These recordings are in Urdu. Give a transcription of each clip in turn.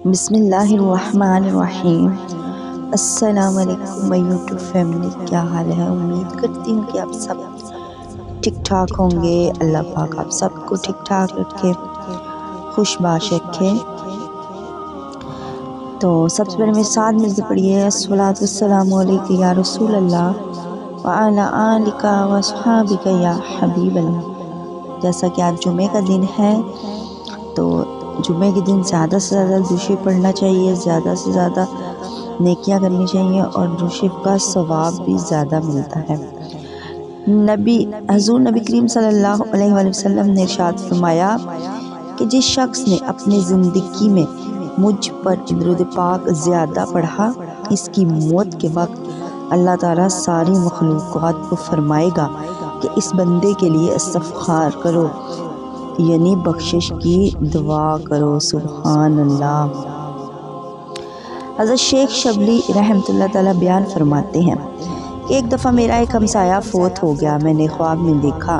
بسم اللہ الرحمن الرحیم۔ السلام علیکم مائی یوٹیوب فیملی، کیا حال ہے؟ امید کرتی ہوں کہ آپ سب ٹھیک ٹھاک ہوں گے۔ اللہ پاک آپ سب کو ٹھیک ٹھاک رکھے، خوش باش رکھے۔ تو سب سے پہلے میرے ساتھ مل کے پڑھیے الصلاۃ والسلام علیک یا رسول اللہ وعلی آلک واصحابک یا حبیب اللہ۔ جیسا کہ آج جمعے کا دن ہے تو جمعے کے دن زیادہ سے زیادہ درود شریف پڑھنا چاہیے، زیادہ سے زیادہ نیکیاں کرنی چاہیے اور درود شریف کا ثواب بھی زیادہ ملتا ہے۔ حضور نبی کریم صلی اللہ علیہ وآلہ وسلم نے ارشاد فرمایا کہ جس شخص نے اپنی زندگی میں مجھ پر درود پاک زیادہ پڑھا، اس کی موت کے وقت اللہ تعالیٰ ساری مخلوقات کو فرمائے گا کہ اس بندے کے لیے استغفار کرو، یعنی بخشش کی دعا کرو۔ سبحان اللہ۔ حضرت شیخ شبلی رحمۃ اللہ تعالیٰ بیان فرماتے ہیں کہ ایک دفعہ میرا ایک ہمسایہ فوت ہو گیا۔ میں نے خواب میں دیکھا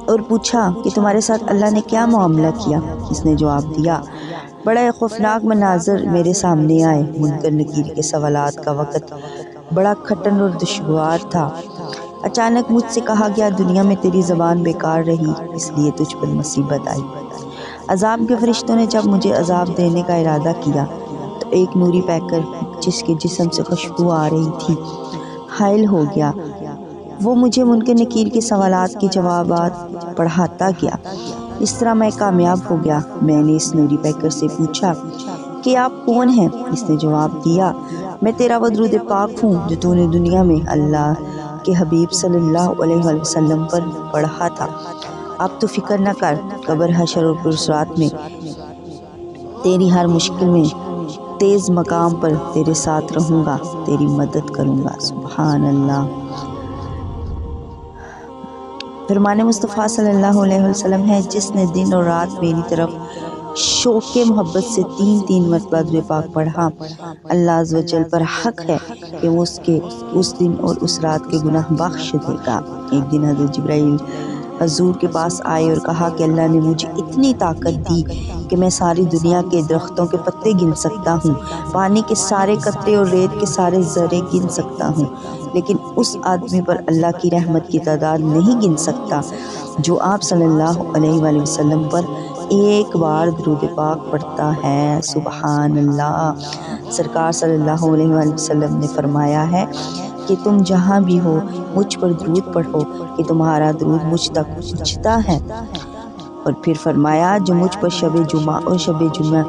اور پوچھا کہ تمہارے ساتھ اللہ نے کیا معاملہ کیا؟ اس نے جواب دیا، بڑا خوفناک مناظر میرے سامنے آئے۔ منکر نکیر کے سوالات کا وقت بڑا کھٹن اور دشوار تھا۔ اچانک مجھ سے کہا گیا، دنیا میں تیری زبان بیکار رہی، اس لیے تجھ پر مصیبت آئی۔ عذاب کے فرشتوں نے جب مجھے عذاب دینے کا ارادہ کیا تو ایک نوری پیکر جس کے جسم سے خوشبو آ رہی تھی حائل ہو گیا۔ وہ مجھے منکر نکیر کے سوالات کے جوابات پڑھاتا گیا۔ اس طرح میں کامیاب ہو گیا۔ میں نے اس نوری پیکر سے پوچھا کہ آپ کون ہیں؟ اس نے جواب دیا، میں تیرا وہ درود پاک ہوں جو تو نے دنیا میں اللہ کہ حبیب صلی اللہ علیہ وآلہ وسلم پر پڑھا تھا۔ اب تو فکر نہ کر، قبر، حشر اور پرسرات میں تیری ہر مشکل میں تیز مقام پر تیرے ساتھ رہوں گا، تیری مدد کروں گا۔ سبحان اللہ۔ فرمان مصطفیٰ صلی اللہ علیہ وسلم ہے، جس نے دن اور رات میری طرف شوق محبت سے تین مرتبہ درود پاک پڑھا، اللہ عز و جل پر حق ہے کہ وہ اس کے اس دن اور اس رات کے گناہ بخش دے گا۔ ایک دن حضرت جبرائیل حضور کے پاس آئے اور کہا کہ اللہ نے مجھے اتنی طاقت دی کہ میں ساری دنیا کے درختوں کے پتے گن سکتا ہوں، پانی کے سارے قطرے اور ریت کے سارے ذرے گن سکتا ہوں، لیکن اس آدمی پر اللہ کی رحمت کی تعداد نہیں گن سکتا جو آپ صلی اللہ علیہ وآلہ وسلم پر ایک بار درود پاک پڑھتا ہے۔ سبحان اللہ۔ سرکار صلی اللہ علیہ وآلہ وسلم نے فرمایا ہے کہ تم جہاں بھی ہو مجھ پر درود پڑھو کہ تمہارا درود مجھ تک پہنچتا ہے۔ اور پھر فرمایا، جو مجھ پر شب جمعہ اور شب جمعہ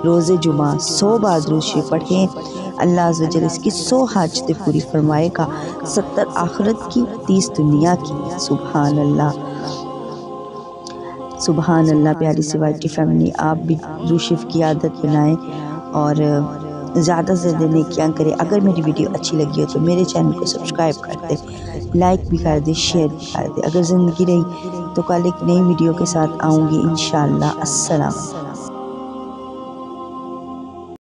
روز جمعہ 100 بار درود شریف پڑھے، اللہ عز و جل اس کی 100 حاجتیں پوری فرمائے گا، 70 آخرت کی، 30 دنیا کی۔ سبحان اللہ۔ سبحان اللہ۔ پیاری سی وائٹی فیملی، آپ بھی درود شریف کی عادت بنائیں اور زیادہ سے زیادہ نیکیاں کریں۔ اگر میری ویڈیو اچھی لگی ہو تو میرے چینل کو سبسکرائب کر دیں، لائک بھی کر دیں، شیئر بھی کر دیں۔ اگر زندگی رہی تو کل ایک نئی ویڈیو کے ساتھ آؤں گی انشاءاللہ۔ السلام۔